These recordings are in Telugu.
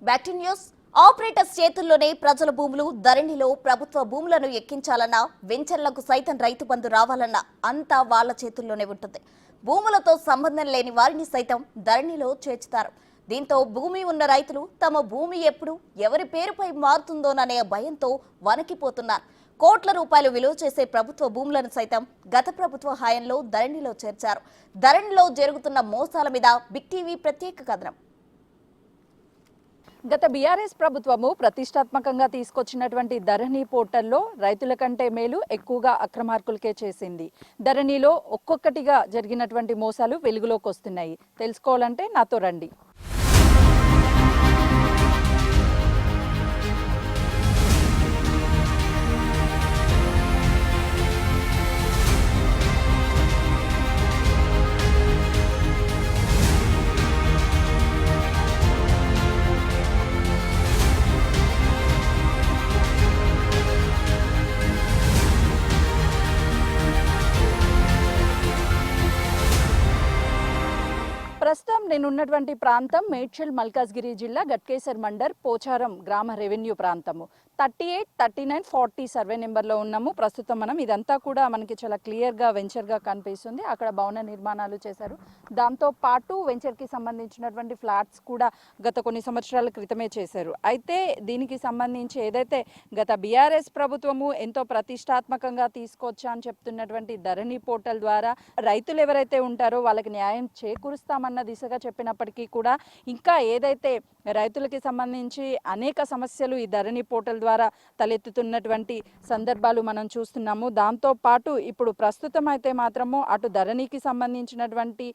Back to news. ఆపరేటర్స్ చేతుల్లోనే ప్రజల భూములు, ధరణిలో ప్రభుత్వ భూములను ఎక్కించాలన్నా, వెంచర్లకు సైతం రైతు బంధు రావాలన్నా అంతా వాళ్ల చేతుల్లోనే ఉంటుంది. భూములతో సంబంధం లేని వారిని సైతం ధరణిలో చేర్చుతారు. దీంతో భూమి ఉన్న రైతులు తమ భూమి ఎప్పుడు ఎవరి పేరుపై మారుతుందోననే భయంతో వణికిపోతున్నారు. కోట్ల రూపాయలు విలువ చేసే ప్రభుత్వ భూములను సైతం గత ప్రభుత్వ హయాంలో ధరణిలో చేర్చారు. ధరణిలో జరుగుతున్న మోసాల మీద బిగ్ టీవీ ప్రత్యేక కథనం. గత బీఆర్ఎస్ ప్రభుత్వము ప్రతిష్టాత్మకంగా తీసుకొచ్చినటువంటి ధరణి పోర్టల్లో రైతుల కంటే మేలు ఎక్కువగా అక్రమార్కులకే చేసింది. ధరణిలో ఒక్కొక్కటిగా జరిగినటువంటి మోసాలు వెలుగులోకి వస్తున్నాయి. తెలుసుకోవాలంటే నాతో రండి. ప్రస్తుతం నేనున్నటువంటి ప్రాంతం మేడ్చల్ మల్కాజ్గిరి జిల్లా గట్కేసర్ మండర్ పోచారం గ్రామ రెవెన్యూ ప్రాంతము. 38, 39, 40 సర్వే నెంబర్లో ఉన్నాము ప్రస్తుతం మనం. ఇదంతా కూడా మనకి చాలా క్లియర్గా వెంచర్గా కనిపిస్తుంది. అక్కడ భవన నిర్మాణాలు చేశారు. దాంతో పాటు వెంచర్కి సంబంధించినటువంటి ఫ్లాట్స్ కూడా గత కొన్ని సంవత్సరాల క్రితమే చేశారు. అయితే దీనికి సంబంధించి ఏదైతే గత బీఆర్ఎస్ ప్రభుత్వము ఎంతో ప్రతిష్టాత్మకంగా తీసుకొచ్చా అని చెప్తున్నటువంటి ధరణి పోర్టల్ ద్వారా రైతులు ఎవరైతే ఉంటారో వాళ్ళకి న్యాయం చేకూరుస్తామన్న దిశగా చెప్పినప్పటికీ కూడా ఇంకా ఏదైతే రైతులకి సంబంధించి అనేక సమస్యలు ఈ ధరణి పోర్టల్ ద్వారా తలెత్తుతున్నటువంటి సందర్భాలు మనం చూస్తున్నాము. దాంతో పాటు ఇప్పుడు ప్రస్తుతం అయితే మాత్రము అటు ధరణికి సంబంధించినటువంటి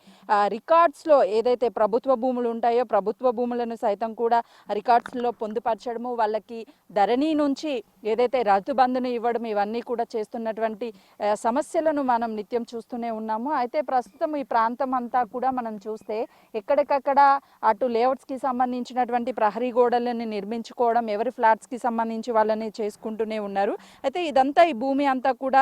రికార్డ్స్లో ఏదైతే ప్రభుత్వ భూములు ఉంటాయో ప్రభుత్వ భూములను సైతం కూడా రికార్డ్స్లో పొందుపరచడము, వాళ్ళకి ధరణి నుంచి ఏదైతే రైతు బంధును ఇవ్వడం, ఇవన్నీ కూడా చేస్తున్నటువంటి సమస్యలను మనం నిత్యం చూస్తూనే ఉన్నాము. అయితే ప్రస్తుతం ఈ ప్రాంతం అంతా కూడా మనం చూస్తే ఎక్కడికక్కడ అటు లేఅవుట్స్కి సంబంధించినటువంటి ప్రహరీ గోడలను నిర్మించుకోవడం, ఎవరి ఫ్లాట్స్కి సంబంధించి వాళ్ళని చేసుకుంటూనే ఉన్నారు. అయితే ఇదంతా ఈ భూమి అంతా కూడా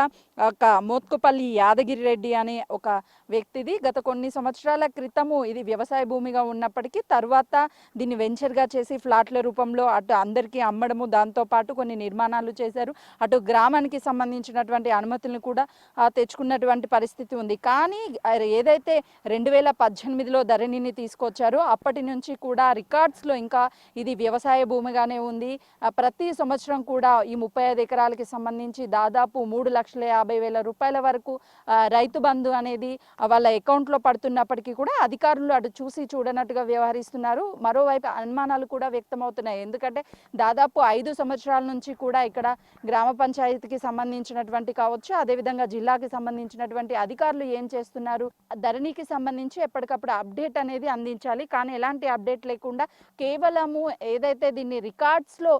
ఒక మోత్కుపల్లి యాదగిరి రెడ్డి అనే ఒక వ్యక్తిది. గత కొన్ని సంవత్సరాల క్రితము ఇది వ్యవసాయ భూమిగా ఉన్నప్పటికీ తర్వాత దీన్ని వెంచర్గా చేసి ఫ్లాట్ల రూపంలో అటు అందరికీ అమ్మడము, దాంతోపాటు కొన్ని నిర్మాణాలు చేశారు. అటు గ్రామానికి సంబంధించినటువంటి అనుమతులను కూడా తెచ్చుకున్నటువంటి పరిస్థితి ఉంది. కానీ ఏదైతే 2018లో ధరణిని తీసుకొచ్చారో అప్పటి నుంచి కూడా రికార్డ్స్లో ఇంకా ఇది వ్యవసాయ భూమిగానే ఉంది. ప్రతి సంవత్సరం కూడా ఈ 35 ఎకరాలకి సంబంధించి దాదాపు 3,50,000 రూపాయల వరకు రైతు బంధు అనేది వాళ్ళ అకౌంట్లో పడుతున్నప్పటికీ కూడా అధికారులు అటు చూసి చూడనట్టుగా వ్యవహరిస్తున్నారు. మరోవైపు అనుమానాలు కూడా వ్యక్తమవుతున్నాయి. ఎందుకంటే దాదాపు 5 సంవత్సరాల నుంచి కూడా ఇక్కడ గ్రామ పంచాయతీకి సంబంధించినటువంటి కావచ్చు, అదేవిధంగా జిల్లాకి సంబంధించినటువంటి అధికారులు ఏం చేస్తున్నారు, ధరణికి సంబంధించి ఎప్పటికప్పుడు అప్డేట్ అనేది అందించాలి. కానీ ఎలాంటి అప్డేట్ లేకుండా కేవలము ఏదైతే దీన్ని రికార్డ్స్లో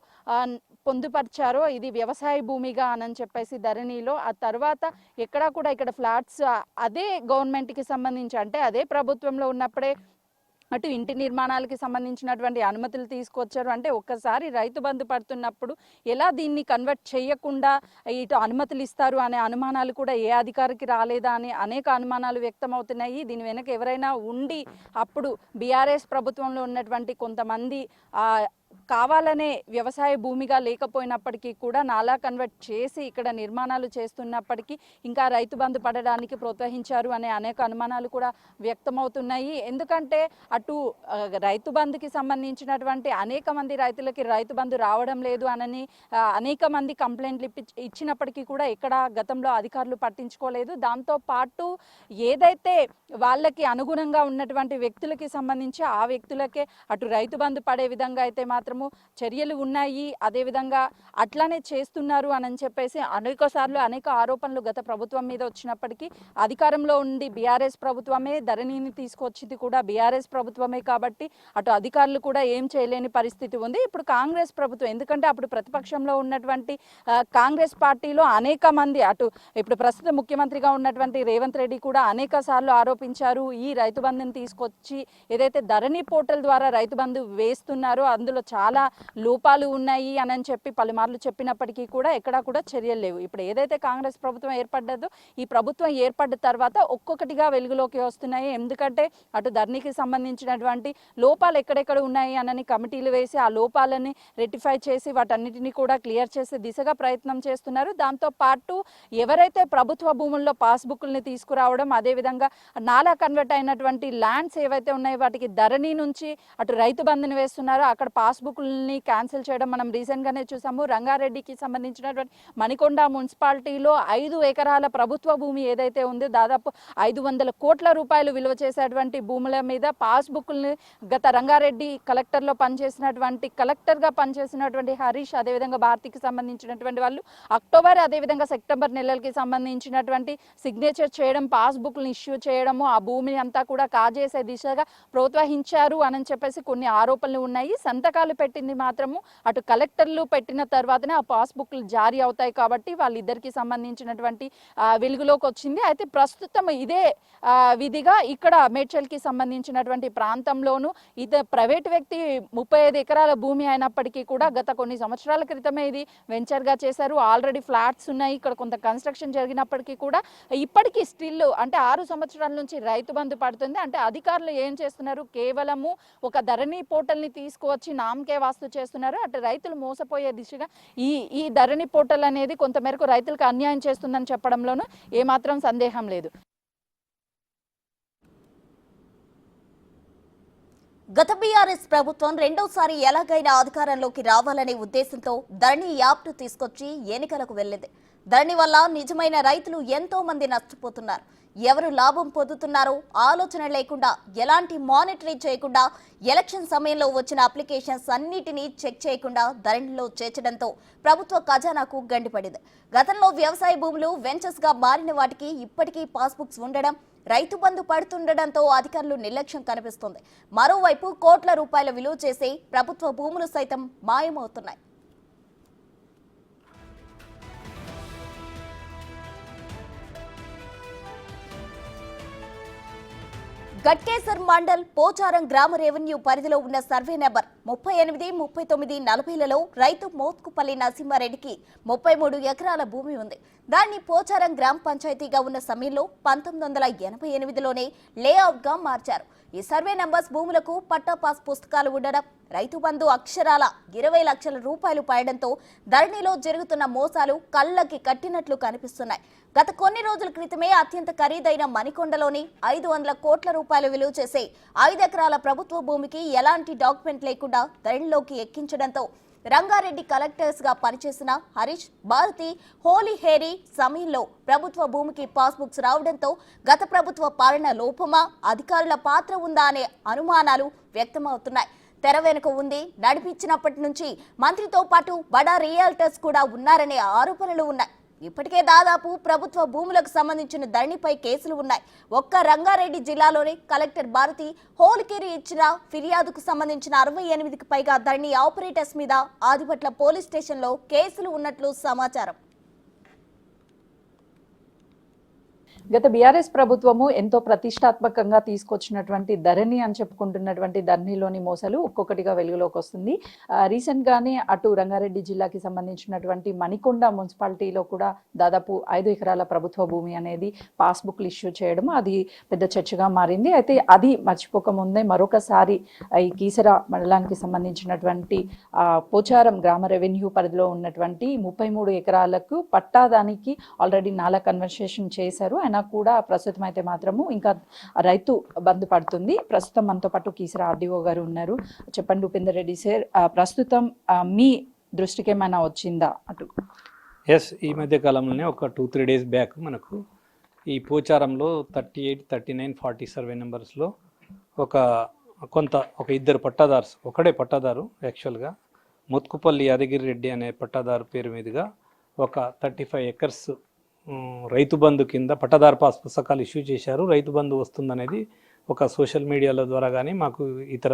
పొందుపరిచారో ఇది వ్యవసాయ భూమిగా అని చెప్పేసి ధరణిలో, ఆ తర్వాత ఎక్కడా కూడా ఇక్కడ ఫ్లాట్స్ అదే గవర్నమెంట్కి సంబంధించి అంటే అదే ప్రభుత్వంలో ఉన్నప్పుడే అటు ఇంటి నిర్మాణాలకి సంబంధించినటువంటి అనుమతులు తీసుకొచ్చారు. అంటే ఒక్కసారి రైతు బంధు పడుతున్నప్పుడు ఎలా దీన్ని కన్వర్ట్ చేయకుండా ఇటు అనుమతులు ఇస్తారు అనే అనుమానాలు కూడా ఏ అధికారికి రాలేదా అని అనేక అనుమానాలు వ్యక్తమవుతున్నాయి. దీని వెనక ఎవరైనా ఉండి అప్పుడు బీఆర్ఎస్ ప్రభుత్వంలో ఉన్నటువంటి కొంతమంది కావాలనే వ్యవసాయ భూమిగా లేకపోయినప్పటికీ కూడా నాలా కన్వర్ట్ చేసి ఇక్కడ నిర్మాణాలు చేస్తున్నప్పటికీ ఇంకా రైతు బంధు పడడానికి ప్రోత్సహించారు అనే అనేక అనుమానాలు కూడా వ్యక్తమవుతున్నాయి. ఎందుకంటే అటు రైతు బంధుకి సంబంధించినటువంటి అనేక మంది రైతులకి రైతు బంధు రావడం లేదు అని అనేక మంది కంప్లైంట్లు ఇచ్చినప్పటికీ కూడా ఎక్కడ గతంలో అధికారులు పట్టించుకోలేదు. దాంతోపాటు ఏదైతే వాళ్ళకి అనుగుణంగా ఉన్నటువంటి వ్యక్తులకి సంబంధించి ఆ వ్యక్తులకే అటు రైతు బంధు పడే విధంగా అయితే మాత్రము చర్యలు ఉన్నాయి. అదేవిధంగా అట్లానే చేస్తున్నారు అని చెప్పేసి అనేక సార్లు అనేక ఆరోపణలు గత ప్రభుత్వం మీద వచ్చినప్పటికీ అధికారంలో ఉండి బీఆర్ఎస్ ప్రభుత్వమే, ధరణిని తీసుకొచ్చింది కూడా బీఆర్ఎస్ ప్రభుత్వమే కాబట్టి అటు అధికారులు కూడా ఏం చేయలేని పరిస్థితి ఉంది. ఇప్పుడు కాంగ్రెస్ ప్రభుత్వం, ఎందుకంటే అప్పుడు ప్రతిపక్షంలో ఉన్నటువంటి కాంగ్రెస్ పార్టీలో అనేక మంది, అటు ఇప్పుడు ప్రస్తుత ముఖ్యమంత్రిగా ఉన్నటువంటి రేవంత్ రెడ్డి కూడా అనేక సార్లు ఆరోపించారు ఈ రైతు బంధుని తీసుకొచ్చి ఏదైతే ధరణి పోర్టల్ ద్వారా రైతు బంధు వేస్తున్నారో అందులో చాలా చాలా లోపాలు ఉన్నాయి అని చెప్పి పలుమార్లు చెప్పినప్పటికీ కూడా ఎక్కడా కూడా చర్యలు లేవు. ఇప్పుడు ఏదైతే కాంగ్రెస్ ప్రభుత్వం ఏర్పడ్డదో ఈ ప్రభుత్వం ఏర్పడ్డ తర్వాత ఒక్కొక్కటిగా వెలుగులోకి వస్తున్నాయి. ఎందుకంటే అటు ధరణికి సంబంధించినటువంటి లోపాలు ఎక్కడెక్కడ ఉన్నాయి అని కమిటీలు వేసి ఆ లోపాలని రెక్టిఫై చేసి వాటన్నిటిని కూడా క్లియర్ చేసే దిశగా ప్రయత్నం చేస్తున్నారు. దాంతో పాటు ఎవరైతే ప్రభుత్వ భూముల్లో పాస్బుక్ని తీసుకురావడం, అదేవిధంగా నాలా కన్వర్ట్ అయినటువంటి ల్యాండ్స్ ఏవైతే ఉన్నాయో వాటికి ధరణి నుంచి అటు రైతు బంధుని వేస్తున్నారో అక్కడ పాస్బుక్ని క్యాన్సిల్ చేయడం మనం రీసెంట్గానే చూసాము. రంగారెడ్డికి సంబంధించినటువంటి మణికొండ మున్సిపాలిటీలో 5 ఎకరాల ప్రభుత్వ భూమి ఏదైతే ఉందో దాదాపు 500 కోట్ల రూపాయలు విలువ చేసేటువంటి భూముల మీద పాస్బుక్ని గత రంగారెడ్డి కలెక్టర్గా పనిచేసినటువంటి హరీష్, అదేవిధంగా భారతికి సంబంధించినటువంటి వాళ్ళు అక్టోబర్ అదేవిధంగా సెప్టెంబర్ నెలలకి సంబంధించినటువంటి సిగ్నేచర్ చేయడం, పాస్బుక్ని ఇష్యూ చేయడము, ఆ భూమిని అంతా కూడా కాజేసే దిశగా ప్రోత్సహించారు అని చెప్పేసి కొన్ని ఆరోపణలు ఉన్నాయి. సంతకాలు పెట్టింది మాత్రము అటు కలెక్టర్లు పెట్టిన తర్వాతనే ఆ పాస్బుక్లు జారీ అవుతాయి కాబట్టి వాళ్ళిద్దరికి సంబంధించినటువంటి వెలుగులోకి వచ్చింది. అయితే ప్రస్తుతం ఇదే విధిగా ఇక్కడ మేడ్చల్కి సంబంధించినటువంటి ప్రాంతంలోనూ ప్రైవేట్ వ్యక్తి 35 ఎకరాల భూమి అయినప్పటికీ కూడా గత కొన్ని సంవత్సరాల క్రితమే ఇది వెంచర్గా చేశారు. ఆల్రెడీ ఫ్లాట్స్ ఉన్నాయి, ఇక్కడ కొంత కన్స్ట్రక్షన్ జరిగినప్పటికీ కూడా ఇప్పటికీ స్టిల్ అంటే 6 సంవత్సరాల నుంచి రైతు బంధు పడుతుంది. అంటే అధికారులు ఏం చేస్తున్నారు, కేవలము ఒక ధరణి పోర్టల్ని తీసుకువచ్చి నామకే వాస్తు చేస్తున్నారు. అటు రైతులు మోసపోయే దిశగా ఈ ధరణి పోర్టల్ అనేది కొంతమేరకు రైతులకు అన్యాయం చేస్తుందని చెప్పడంలోనూ ఏమాత్రం సందేహం లేదు. గత బీఆర్ఎస్ ప్రభుత్వం రెండోసారి ఎలాగైనా అధికారంలోకి రావాలనే ఉద్దేశంతో ధరణి యాప్ను తీసుకొచ్చి ఎన్నికలకు వెళ్లింది. ధరణి వల్ల నిజమైన రైతులు ఎంతో మంది నష్టపోతున్నారు. ఎవరు లాభం పొందుతున్నారో ఆలోచన లేకుండా, ఎలాంటి మానిటరింగ్ చేయకుండా, ఎలక్షన్ సమయంలో వచ్చిన అప్లికేషన్స్ అన్నిటినీ చెక్ చేయకుండా ధరణిలో చేర్చడంతో ప్రభుత్వ ఖజానాకు గండిపడింది. గతంలో వ్యవసాయ భూములు వెంచర్స్ గా మారిన వాటికి ఇప్పటికీ పాస్బుక్స్ ఉండడం, రైతు బంధు పడుతుండటంతో అధికారులు నిర్లక్ష్యం కనిపిస్తోంది. మరోవైపు కోట్ల రూపాయల విలువ చేసే ప్రభుత్వ భూములు సైతం మాయమవుతున్నాయి. గట్కేసర్ మండల్ పోచారం గ్రామ రెవెన్యూ పరిధిలో ఉన్న సర్వే నెంబర్ 38, 39, 40లలో రైతు మోత్కుపల్లి నరసింహారెడ్డికి 33 ఎకరాల భూమి ఉంది. దాన్ని పోచారం గ్రామ పంచాయతీగా ఉన్న సమయంలో 1988లోనే లేఅవుట్గా మార్చారు. ఈ సర్వే నంబర్స్ భూములకు పట్టా పాస్ పుస్తకాలు ఉండడం, రైతు బంధు అక్షరాల 20 లక్షల రూపాయలు పడడంతో ధరణిలో జరుగుతున్న మోసాలు కళ్ళకి కట్టినట్లు కనిపిస్తున్నాయి. గత కొన్ని రోజుల క్రితమే అత్యంత ఖరీదైన మణికొండలోని 500 కోట్ల రూపాయలు విలువ చేసే 5 ఎకరాల ప్రభుత్వ భూమికి ఎలాంటి డాక్యుమెంట్ లేకుండా ధరణిలోకి ఎక్కించడంతో రంగారెడ్డి కలెక్టర్స్ గా పనిచేసిన హరీష్, భారతి, హోలీ హేరీ సమయంలో ప్రభుత్వ భూమికి పాస్బుక్స్ రావడంతో గత ప్రభుత్వ పాలన లోపమా, అధికారుల పాత్ర ఉందా అనే అనుమానాలు వ్యక్తమవుతున్నాయి. తెర వెనుక ఉంది, నడిపించినప్పటి నుంచి మంత్రితో పాటు బడా రియాల్టర్స్ కూడా ఉన్నారనే ఆరోపణలు ఉన్నాయి. ఇప్పటికే దాదాపు ప్రభుత్వ భూములకు సంబంధించిన ధరణిపై కేసులు ఉన్నాయి. ఒక్క రంగారెడ్డి జిల్లాలోనే కలెక్టర్ భారతి హోలికేరి ఇచ్చిన ఫిర్యాదుకు సంబంధించిన 68కి పైగా ధరణి ఆపరేటర్స్ మీద ఆదిపట్ల పోలీస్ స్టేషన్లో కేసులు ఉన్నట్లు సమాచారం. గత బీఆర్ఎస్ ప్రభుత్వము ఎంతో ప్రతిష్టాత్మకంగా తీసుకొచ్చినటువంటి ధరణి అని చెప్పుకుంటున్నటువంటి ధరణిలోని మోసాలు ఒక్కొక్కటిగా వెలుగులోకి వస్తుంది. రీసెంట్గానే అటు రంగారెడ్డి జిల్లాకి సంబంధించినటువంటి మణికొండ మున్సిపాలిటీలో కూడా దాదాపు 5 ఎకరాల ప్రభుత్వ భూమి అనేది పాస్బుక్లు ఇష్యూ చేయడం అది పెద్ద చర్చగా మారింది. అయితే అది మర్చిపోకముందే మరొకసారి ఈ కీసర మండలానికి సంబంధించినటువంటి పోచారం గ్రామ రెవెన్యూ పరిధిలో ఉన్నటువంటి 33 ఎకరాలకు పట్టాదానికి ఆల్రెడీ నాలా కన్వర్సేషన్ చేశారు. ఆయన కూడా ప్రస్తుతం అయితే మాత్రము ఇంకా రైతు బంధు పడుతుంది. ప్రస్తుతం మనతో పాటు కీసర ఆర్డీఓ గారు ఉన్నారు. చెప్పండి ఉపేందర్ రెడ్డి సార్, ప్రస్తుతం మీ దృష్టికి ఏమైనా వచ్చిందా అటు? ఎస్, ఈ మధ్య కాలంలోనే ఒక 2-3 డేస్ బ్యాక్ మనకు ఈ పోచారంలో 38, 39, 40 సర్వే నెంబర్స్లో ఒక ఇద్దరు పట్టాదార్స్, ఒకడే పట్టాదారు యాక్చువల్గా మోత్కుపల్లి యాదగిరి రెడ్డి అనే పట్టాదారు పేరు మీదుగా ఒక 35 ఎకర్స్ రైతు బంధు కింద పట్టాదారు పాస్ పుస్తకాలు ఇష్యూ చేశారు. రైతు బంధు వస్తుందనేది ఒక సోషల్ మీడియాల ద్వారా కానీ, మాకు ఇతర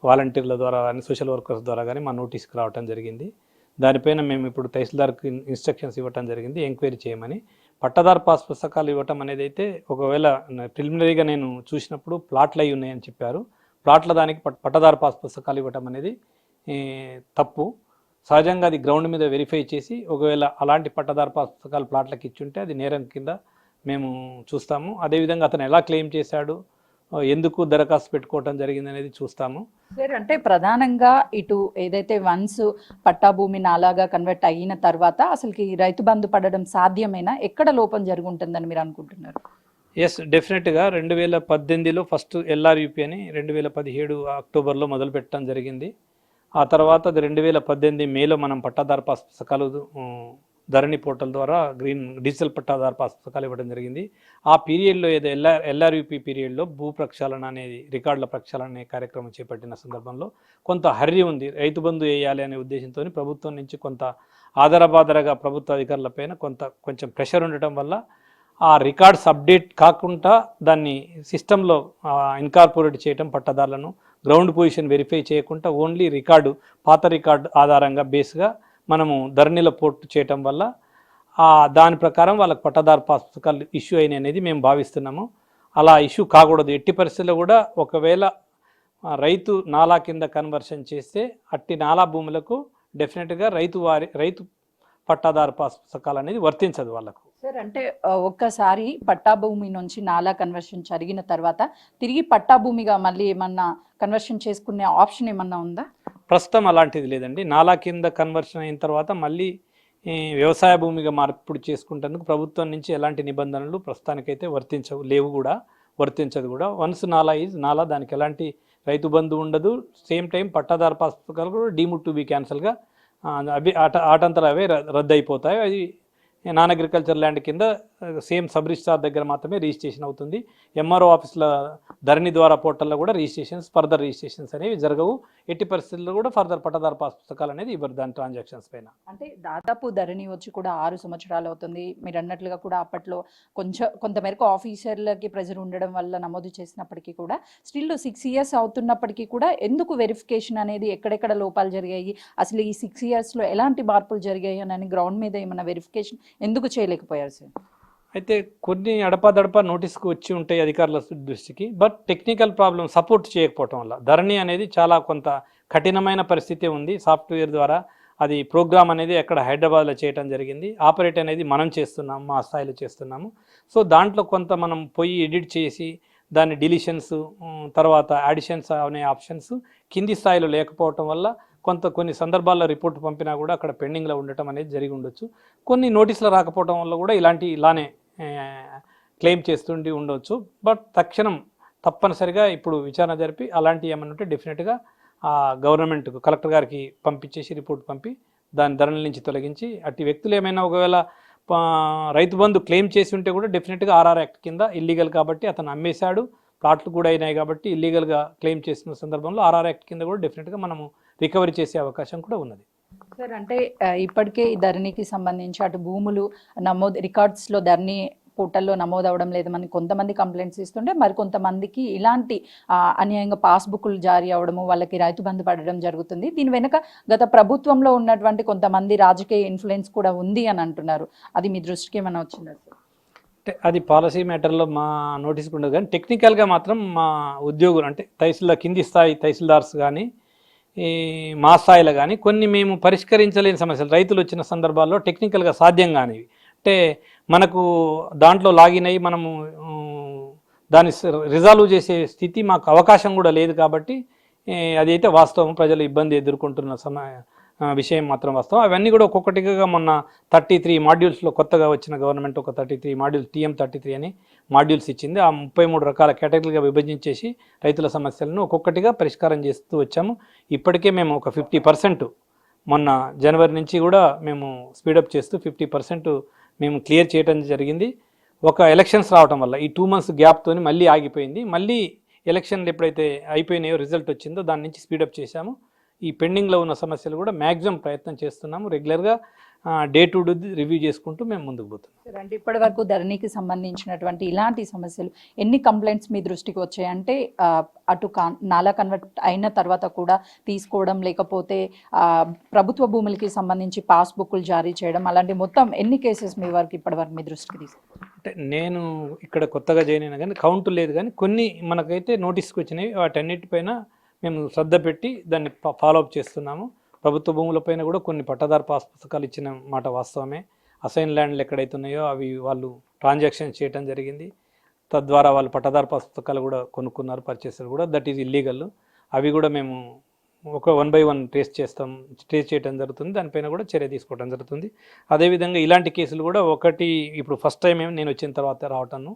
వాలంటీర్ల ద్వారా కానీ, సోషల్ వర్కర్స్ ద్వారా కానీ మా నోటీస్కి రావడం జరిగింది. దానిపైన మేము ఇప్పుడు తహసీల్దార్కి ఇన్స్ట్రక్షన్స్ ఇవ్వటం జరిగింది, ఎంక్వైరీ చేయమని. పట్టాదారు పాస్ పుస్తకాలు ఇవ్వటం అనేది అయితే ఒకవేళ ప్రిలిమినరీగా నేను చూసినప్పుడు ప్లాట్లు అయి ఉన్నాయని చెప్పారు. ప్లాట్ల దానికి పట్టాదారు పాస్ పుస్తకాలు ఇవ్వటం అనేది తప్పు. సహజంగా అది గ్రౌండ్ మీద వెరిఫై చేసి ఒకవేళ అలాంటి పట్టదారు పుస్తకాలు ప్లాట్లకు ఇచ్చుంటే అది నేరం కింద మేము చూస్తాము. అదేవిధంగా అతను ఎలా క్లెయిమ్ చేశాడు, ఎందుకు దరఖాస్తు పెట్టుకోవటం జరిగింది అనేది చూస్తాము. సార్ అంటే ప్రధానంగా ఇటు ఏదైతే వన్స్ పట్టా భూమి నాలాగా కన్వర్ట్ అయిన తర్వాత అసలుకి రైతు బంధు పడడం సాధ్యమేనా, ఎక్కడ లోపం జరుగుంటుందని మీరు అనుకుంటున్నారు? ఎస్, డెఫినెట్గా 2018లో ఫస్ట్ ఎల్ఆర్యూపీ అని 2017 అక్టోబర్లో మొదలు పెట్టడం జరిగింది. ఆ తర్వాత అది 2018 మేలో మనం పట్టాదారు పాస్ పుస్తకాలు ధరణి పోర్టల్ ద్వారా డిజిటల్ పట్టాదారు పాస్ పుస్తకాలు ఇవ్వడం జరిగింది. ఆ పీరియడ్లో ఏదో ఎల్ఆర్యూపీ పీరియడ్లో భూ ప్రక్షాళన అనేది, రికార్డుల ప్రక్షాళన అనే కార్యక్రమం చేపట్టిన సందర్భంలో కొంత హర్రీ ఉంది. రైతు బంధు వేయాలి అనే ఉద్దేశంతో ప్రభుత్వం నుంచి కొంత ఆధారబాధరగా ప్రభుత్వ అధికారులపైన కొంచెం ప్రెషర్ ఉండటం వల్ల ఆ రికార్డ్స్ అప్డేట్ కాకుండా దాన్ని సిస్టంలో ఇన్కార్పొరేట్ చేయటం, పట్టదారులను గ్రౌండ్ పొజిషన్ వెరిఫై చేయకుండా ఓన్లీ పాత రికార్డు ఆధారంగా బేస్గా మనము ధరణిలో పోర్ట్ చేయటం వల్ల దాని ప్రకారం వాళ్ళకి పట్టదారు పుస్తకాలు ఇష్యూ అయినాయి అనేది మేము భావిస్తున్నాము. అలా ఇష్యూ కాకూడదు. ఎట్టి పరిస్థితుల్లో కూడా ఒకవేళ రైతు నాలా కింద కన్వర్షన్ చేస్తే అట్టి నాలా భూములకు డెఫినెట్గా రైతు పట్టాదారు పుస్తకాలు అనేది వర్తించదు వాళ్ళకు. సార్ అంటే ఒక్కసారి పట్టా భూమి నుంచి నాలా కన్వర్షన్ జరిగిన తర్వాత తిరిగి పట్టా భూమిగా మళ్ళీ ఏమన్నా కన్వర్షన్ చేసుకునే ఆప్షన్ ఏమన్నా ఉందా? ప్రస్తుతం అలాంటిది లేదండి. నాలా కింద కన్వర్షన్ అయిన తర్వాత మళ్ళీ వ్యవసాయ భూమిగా మార్పిడి చేసుకుంటేందుకు ప్రభుత్వం నుంచి ఎలాంటి నిబంధనలు ప్రస్తుతానికైతే వర్తించదు కూడా. వన్స్ నాలా దానికి ఎలాంటి రైతు బంధు ఉండదు. సేమ్ టైం పట్టాదారు పుస్తకాలు కూడా డీమ్డ్ టు బి క్యాన్సల్గా ఆటంతరం అవే రద్దు అయిపోతాయి. అది నాన్ అగ్రికల్చర్ ల్యాండ్ కింద సేమ్ సబ్ రిజిస్ట్రార్ దగ్గర మాత్రమే రిజిస్ట్రేషన్ అవుతుంది. ఎంఆర్ఓ ఆఫీస్ల ధరణి ద్వారా పోర్టల్లో కూడా ఫర్దర్ రిజిస్ట్రేషన్స్ అనేవి జరగవు. ఎట్టి పరిస్థితుల్లో కూడా ఫర్దర్ పట్టదారు పుస్తకాలు అనేది ఇవ్వరు దాని ట్రాన్సాక్షన్స్ పైన. అంటే దాదాపు ధరణి వచ్చి కూడా 6 సంవత్సరాలు అవుతుంది. మీరు అన్నట్లుగా కూడా అప్పట్లో కొంతమేరకు ఆఫీసర్లకి ప్రెజర్ ఉండడం వల్ల నమోదు చేసినప్పటికీ కూడా స్టిల్ 6 years అవుతున్నప్పటికీ కూడా ఎందుకు వెరిఫికేషన్ అనేది ఎక్కడెక్కడ లోపాలు జరిగాయి, అసలు ఈ 6 yearsలో ఎలాంటి మార్పులు జరిగాయి అని గ్రౌండ్ మీద ఏమైనా వెరిఫికేషన్ ఎందుకు చేయలేకపోయారు సార్? అయితే కొన్ని అడపాదడపా నోటీస్కి వచ్చి ఉంటాయి అధికారుల దృష్టికి. బట్ టెక్నికల్ ప్రాబ్లం సపోర్ట్ చేయకపోవటం వల్ల ధరణి అనేది చాలా కొంత కఠినమైన పరిస్థితి ఉంది. సాఫ్ట్వేర్ ద్వారా అది ప్రోగ్రామ్ అనేది అక్కడ హైదరాబాద్లో చేయడం జరిగింది. ఆపరేట్ అనేది మనం చేస్తున్నాము, మా స్థాయిలో చేస్తున్నాము. సో దాంట్లో కొంత మనం పోయి ఎడిట్ చేసి దాని డిలీషన్స్ తర్వాత యాడిషన్స్ అనే ఆప్షన్స్ కింది స్థాయిలో లేకపోవటం వల్ల కొన్ని సందర్భాల్లో రిపోర్ట్ పంపినా కూడా అక్కడ పెండింగ్లో ఉండటం అనేది జరిగి ఉండొచ్చు. కొన్ని నోటీసులు రాకపోవడం వల్ల కూడా ఇలానే క్లెయిమ్ చేస్తుండి ఉండవచ్చు. బట్ తక్షణం తప్పనిసరిగా ఇప్పుడు విచారణ జరిపి అలాంటివి ఏమైనా ఉంటే డెఫినెట్గా గవర్నమెంట్కు కలెక్టర్ గారికి పంపించేసి రిపోర్ట్ పంపి దాని ధరల నుంచి తొలగించి అట్టి వ్యక్తులు ఏమైనా ఒకవేళ రైతు బంధు క్లెయిమ్ చేసి ఉంటే కూడా డెఫినెట్గా ఆర్ఆర్ యాక్ట్ కింద ఇల్లీగల్ కాబట్టి అతను అమ్మేశాడు, ప్లాట్లు కూడా అయినాయి కాబట్టి ఇల్లీగల్గా క్లెయిమ్ చేసిన సందర్భంలో ఆర్ఆర్ యాక్ట్ కింద కూడా డెఫినెట్గా మనము రికవరీ చేసే అవకాశం కూడా ఉన్నది. సార్ అంటే ఇప్పటికే ఈ ధరణికి సంబంధించి అటు భూములు రికార్డ్స్లో ధరణి పోర్టల్లో నమోదు అవ్వడం లేదని కొంతమంది కంప్లైంట్స్ ఇస్తుంటే మరి కొంతమందికి ఇలాంటి అన్యాయంగా పాస్బుక్లు జారీ అవ్వడము, వాళ్ళకి రైతు బంధు పడడం జరుగుతుంది. దీని వెనుక గత ప్రభుత్వంలో ఉన్నటువంటి కొంతమంది రాజకీయ ఇన్ఫ్లుయెన్స్ కూడా ఉంది అని అంటున్నారు. అది మీ దృష్టికి ఏమైనా వచ్చిందా సార్? అంటే అది పాలసీ మ్యాటర్లో మా నోటీస్కి ఉండదు, కానీ టెక్నికల్గా మాత్రం మా ఉద్యోగులు అంటే కింది స్థాయి తహసీల్దార్స్ కానీ మా స్థాయిలో కానీ కొన్ని మేము పరిష్కరించలేని సమస్యలు రైతులు వచ్చిన సందర్భాల్లో టెక్నికల్గా సాధ్యం కానివి అంటే మనకు దాంట్లో లాగిన్ అయ్యి మనము దాన్ని రిజాల్వ్ చేసే స్థితి మాకు అవకాశం కూడా లేదు. కాబట్టి అదైతే వాస్తవం, ప్రజలు ఇబ్బంది ఎదుర్కొంటున్న విషయం మాత్రం వాస్తవం. అవన్నీ కూడా ఒక్కొక్కటిగా మొన్న 33 మాడ్యూల్స్లో కొత్తగా వచ్చిన గవర్నమెంట్ ఒక 33 మాడ్యూల్స్ TM33 అని మాడ్యూల్స్ ఇచ్చింది. ఆ 33 రకాల కేటగిరీలుగా విభజించేసి రైతుల సమస్యలను ఒక్కొక్కటిగా పరిష్కారం చేస్తూ వచ్చాము. ఇప్పటికే మేము ఒక 50% మొన్న జనవరి నుంచి కూడా మేము స్పీడప్ చేస్తూ 50% మేము క్లియర్ చేయడం జరిగింది. ఒక ఎలక్షన్స్ రావడం వల్ల ఈ 2 months గ్యాప్తో మళ్ళీ ఆగిపోయింది. మళ్ళీ ఎలక్షన్లు ఎప్పుడైతే అయిపోయినాయో రిజల్ట్ వచ్చిందో దాని నుంచి స్పీడప్ చేశాము. ఈ పెండింగ్లో ఉన్న సమస్యలు కూడా మ్యాక్సిమం ప్రయత్నం చేస్తున్నాము. రెగ్యులర్గా డే టు డే రివ్యూ చేసుకుంటూ మేము ముందుకు పోతున్నాం. అంటే ఇప్పటి వరకు ధరణికి సంబంధించినటువంటి ఇలాంటి సమస్యలు ఎన్ని కంప్లైంట్స్ మీ దృష్టికి వచ్చాయంటే అటు నాలా కన్వర్ట్ అయిన తర్వాత కూడా తీసుకోవడం, లేకపోతే ప్రభుత్వ భూములకి సంబంధించి పాస్బుక్లు జారీ చేయడం, అలాంటి మొత్తం ఎన్ని కేసెస్ మీ వరకు ఇప్పటి వరకు మీ దృష్టికి తీసుకుంటారు? అంటే నేను ఇక్కడ కొత్తగా జాయిన్ అయినా కానీ కౌంట్ లేదు, కానీ కొన్ని మనకైతే నోటీస్కి వచ్చినాయి. వాటన్నిటిపైన మేము శ్రద్ధ పెట్టి దాన్ని ఫాలోఅప్ చేస్తున్నాము. ప్రభుత్వ భూములపైన కూడా కొన్ని పట్టాదారు పాస్ పుస్తకాలు ఇచ్చిన మాట వాస్తవమే. అసైన్ ల్యాండ్లు ఎక్కడైతే ఉన్నాయో అవి వాళ్ళు ట్రాన్సాక్షన్ చేయడం జరిగింది. తద్వారా వాళ్ళు పట్టాదారు పాస్ పుస్తకాలు కూడా కొనుక్కున్నారు, పర్చేసర్ కూడా. That is illegal. అవి కూడా మేము ఒక 1 by 1 ట్రేస్ చేయడం జరుగుతుంది. దానిపైన కూడా చర్య తీసుకోవడం జరుగుతుంది. అదేవిధంగా ఇలాంటి కేసులు కూడా ఒకటి ఇప్పుడు ఫస్ట్ టైం నేను వచ్చిన తర్వాత రావటాను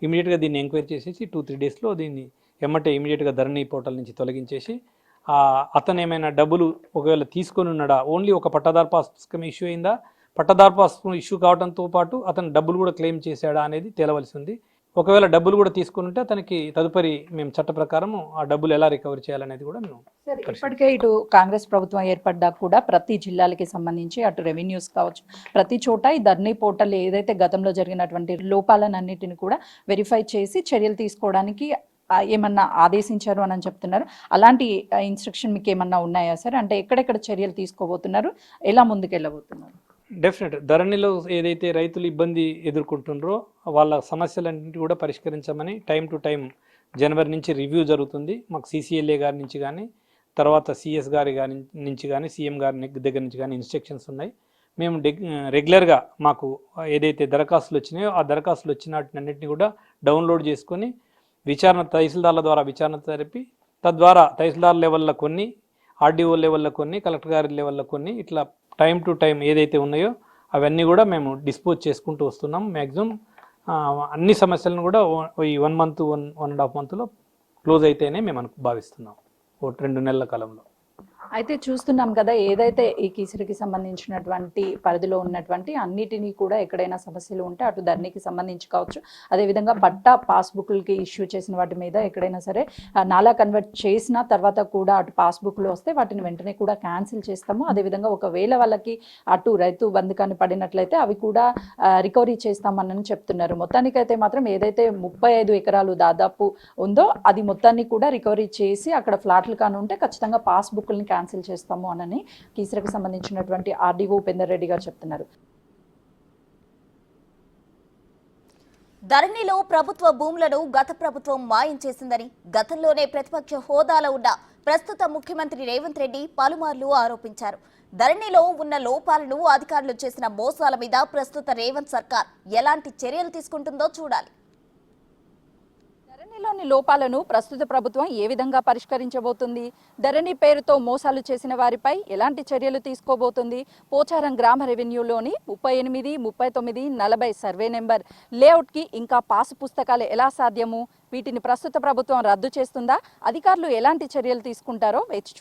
ఇమీడియట్గా దీన్ని ఎంక్వైరీ చేసేసి 2-3 డేస్లో దీన్ని ఇమీడియట్గా ధరణి పోర్టల్ నుంచి తొలగించేసి అతను ఏమైనా డబ్బులు ఒకవేళ తీసుకొని ఉన్నాడా, ఓన్లీ ఒక పట్టాదారు పాస్ పుస్తకం ఇష్యూ అయిందా, పట్టాదారు పాస్ ఇష్యూ కావడంతో పాటు అతను డబ్బులు కూడా క్లెయిమ్ చేశాడా అనేది తేలవలసి ఉంది. ఒకవేళ డబ్బులు కూడా తీసుకుని ఉంటే అతనికి తదుపరి మేము చట్ట ప్రకారం ఆ డబ్బులు ఎలా రికవరీ చేయాలనేది కూడా మేము ఇప్పటికే ఇటు కాంగ్రెస్ ప్రభుత్వం ఏర్పడ్డా కూడా ప్రతి జిల్లాలకి సంబంధించి అటు రెవెన్యూస్ కావచ్చు ప్రతి చోట ఈ ధరణి పోర్టల్ ఏదైతే గతంలో జరిగినటువంటి లోపాలన్నిటిని కూడా వెరిఫై చేసి చర్యలు తీసుకోవడానికి ఏమన్నా ఆదేశించారు అని చెప్తున్నారు. అలాంటి ఇన్స్ట్రక్షన్ మీకు ఏమన్నా ఉన్నాయా సార్? అంటే ఎక్కడెక్కడ చర్యలు తీసుకోబోతున్నారు, ఎలా ముందుకెళ్ళబోతున్నారు? డెఫినెట్ ధరణిలో ఏదైతే రైతులు ఇబ్బంది ఎదుర్కొంటున్నారో వాళ్ళ సమస్యలన్నింటి కూడా పరిష్కరించమని టైం టు టైం జనవరి నుంచి రివ్యూ జరుగుతుంది. మాకు CCLA గారి నుంచి కానీ తర్వాత CS గారి నుంచి కానీ CM గారి దగ్గర నుంచి కానీ ఇన్స్ట్రక్షన్స్ ఉన్నాయి. మేము రెగ్యులర్గా మాకు ఏదైతే దరఖాస్తులు వచ్చినాయో ఆ దరఖాస్తులు వచ్చిన వాటినన్నింటినీ కూడా డౌన్లోడ్ చేసుకొని తహసీల్దార్ల ద్వారా విచారణ జరిపి తద్వారా తహసీల్దార్ లెవెల్లో కొన్ని, RDO లెవెల్లో కొన్ని, కలెక్టర్ గారి లెవెల్లో కొన్ని, ఇట్లా టైం టు టైం ఏదైతే ఉన్నాయో అవన్నీ కూడా మేము డిస్పోజ్ చేసుకుంటూ వస్తున్నాం. మ్యాక్సిమం అన్ని సమస్యలను కూడా ఈ 1 month 1.5 monthలో క్లోజ్ అయితేనే మేము భావిస్తున్నాం, 2 నెలల కాలంలో. అయితే చూస్తున్నాం కదా, ఏదైతే ఈ కీసరికి సంబంధించినటువంటి పరిధిలో ఉన్నటువంటి అన్నిటినీ కూడా ఎక్కడైనా సమస్యలు ఉంటే అటు ధరణికి సంబంధించి కావచ్చు, అదేవిధంగా పట్టా పాస్బుక్లకి ఇష్యూ చేసిన వాటి మీద ఎక్కడైనా సరే నాలా కన్వర్ట్ చేసిన తర్వాత కూడా అటు పాస్బుక్లు వస్తే వాటిని వెంటనే కూడా క్యాన్సిల్ చేస్తాము. అదేవిధంగా ఒకవేళ వాళ్ళకి అటు రైతు బంధకాన్ని పడినట్లయితే అవి కూడా రికవరీ చేస్తామని చెప్తున్నారు. మొత్తానికైతే మాత్రం ఏదైతే 35 ఎకరాలు దాదాపు ఉందో అది మొత్తాన్ని కూడా రికవరీ చేసి అక్కడ ఫ్లాట్లు కాని ఉంటే ఖచ్చితంగా పాస్బుక్ని క్యాన్సిల్ చేస్తాము అని కీసరకు సంబంధించినటువంటి RDO ఉపేందర్ రెడ్డి గారు చెప్తున్నారు. ధరణిలో ప్రభుత్వ భూములను గత ప్రభుత్వం మాయం చేసిందని గతంలోనే ప్రతిపక్ష హోదాలో ఉన్న ప్రస్తుత ముఖ్యమంత్రి రేవంత్ రెడ్డి పలుమార్లు ఆరోపించారు. ధరణిలో ఉన్న లోపాలను అధికారులు చేసిన మోసాల మీద ప్రస్తుత రేవంత్ సర్కార్ ఎలాంటి చర్యలు తీసుకుంటుందో చూడాలి. ధరణిలోని లోపాలను ప్రస్తుత ప్రభుత్వం ఏ విధంగా పరిష్కరించబోతుంది? ధరణి పేరుతో మోసాలు చేసిన వారిపై ఎలాంటి చర్యలు తీసుకోబోతుంది? పోచారం గ్రామ రెవెన్యూలోని 38, 39, 40 సర్వే నెంబర్ లేఅవుట్కి ఇంకా పాసు పుస్తకాలు ఎలా సాధ్యము? వీటిని ప్రస్తుత ప్రభుత్వం రద్దు చేస్తుందా? అధికారులు ఎలాంటి చర్యలు తీసుకుంటారో వేచి